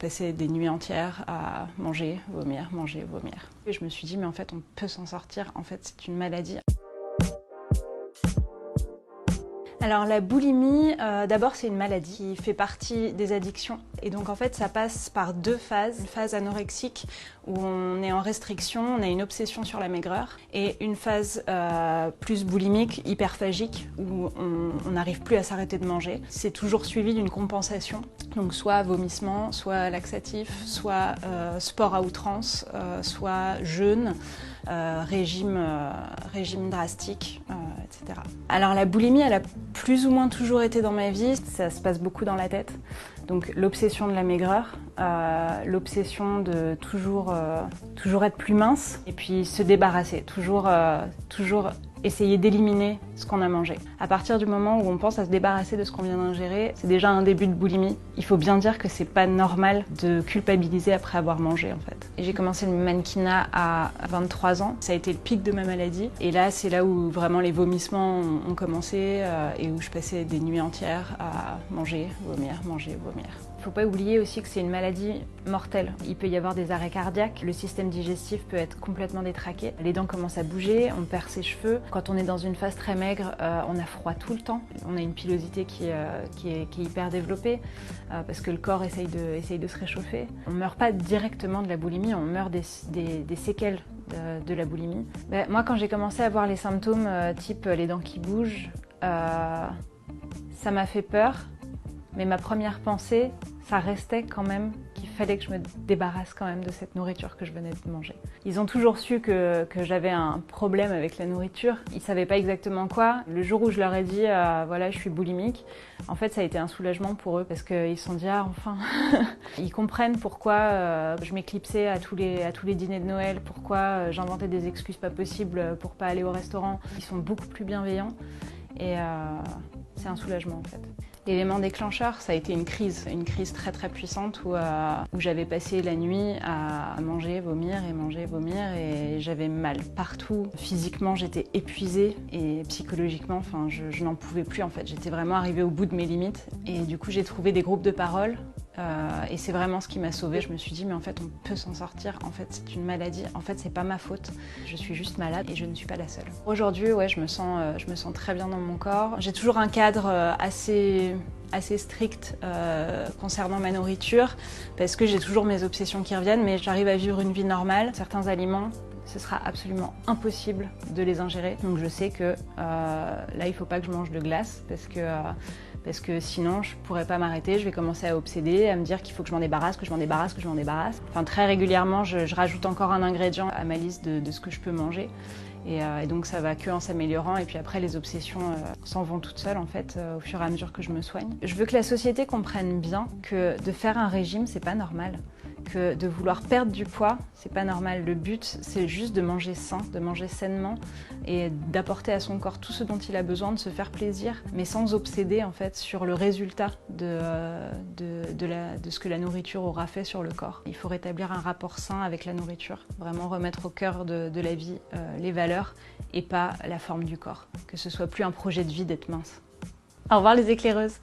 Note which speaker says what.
Speaker 1: passais des nuits entières à manger, vomir, manger, vomir. Et je me suis dit, mais en fait, on peut s'en sortir. En fait, c'est une maladie. Alors la boulimie, d'abord c'est une maladie qui fait partie des addictions et donc en fait ça passe par deux phases. Une phase anorexique où on est en restriction, on a une obsession sur la maigreur et une phase plus boulimique, hyperphagique où on n'arrive plus à s'arrêter de manger. C'est toujours suivi d'une compensation, donc soit vomissement, soit laxatif, soit sport à outrance, soit jeûne. Régime drastique, etc. Alors la boulimie, elle a plus ou moins toujours été dans ma vie. Ça se passe beaucoup dans la tête. Donc l'obsession de la maigreur, l'obsession de toujours être plus mince et puis se débarrasser, toujours essayer d'éliminer ce qu'on a mangé. À partir du moment où on pense à se débarrasser de ce qu'on vient d'ingérer, c'est déjà un début de boulimie. Il faut bien dire que c'est pas normal de culpabiliser après avoir mangé en fait. Et j'ai commencé le mannequinat à 23 ans. Ça a été le pic de ma maladie. Et là, c'est là où vraiment les vomissements ont commencé et où je passais des nuits entières à manger, vomir, manger, vomir. Il ne faut pas oublier aussi que c'est une maladie mortelle. Il peut y avoir des arrêts cardiaques, le système digestif peut être complètement détraqué, les dents commencent à bouger, on perd ses cheveux. Quand on est dans une phase très maigre, on a froid tout le temps. On a une pilosité qui est hyper développée parce que le corps essaye de se réchauffer. On ne meurt pas directement de la boulimie, on meurt des séquelles de la boulimie. Moi, quand j'ai commencé à voir les symptômes type les dents qui bougent, ça m'a fait peur, mais ma première pensée, ça restait quand même qu'il fallait que je me débarrasse quand même de cette nourriture que je venais de manger. Ils ont toujours su que j'avais un problème avec la nourriture. Ils ne savaient pas exactement quoi. Le jour où je leur ai dit voilà, je suis boulimique, en fait ça a été un soulagement pour eux parce qu'ils se sont dit ah enfin. Ils comprennent pourquoi je m'éclipsais à tous les dîners de Noël, pourquoi j'inventais des excuses pas possibles pour pas aller au restaurant. Ils sont beaucoup plus bienveillants et c'est un soulagement en fait. L'élément déclencheur, ça a été une crise très très puissante où j'avais passé la nuit à manger, vomir et j'avais mal partout. Physiquement, j'étais épuisée et psychologiquement, enfin, je n'en pouvais plus en fait. J'étais vraiment arrivée au bout de mes limites et du coup, j'ai trouvé des groupes de parole. Et c'est vraiment ce qui m'a sauvée. Je me suis dit mais en fait on peut s'en sortir, en fait c'est une maladie, en fait c'est pas ma faute, je suis juste malade et je ne suis pas la seule. Aujourd'hui ouais, je me sens très bien dans mon corps. J'ai toujours un cadre assez strict concernant ma nourriture parce que j'ai toujours mes obsessions qui reviennent, mais j'arrive à vivre une vie normale. Certains aliments, ce sera absolument impossible de les ingérer. Donc je sais que là, il ne faut pas que je mange de glace parce que sinon, je ne pourrais pas m'arrêter. Je vais commencer à obséder, à me dire qu'il faut que je m'en débarrasse, que je m'en débarrasse, que je m'en débarrasse. Enfin, très régulièrement, je rajoute encore un ingrédient à ma liste de ce que je peux manger. Et donc ça va que en s'améliorant et puis après les obsessions s'en vont toutes seules en fait au fur et à mesure que je me soigne. Je veux que la société comprenne bien que de faire un régime c'est pas normal, que de vouloir perdre du poids c'est pas normal. Le but c'est juste de manger sain, de manger sainement et d'apporter à son corps tout ce dont il a besoin, de se faire plaisir mais sans obséder en fait sur le résultat de ce que la nourriture aura fait sur le corps. Il faut rétablir un rapport sain avec la nourriture, vraiment remettre au cœur de la vie les valeurs et pas la forme du corps. Que ce soit plus un projet de vie d'être mince. Au revoir les éclaireuses!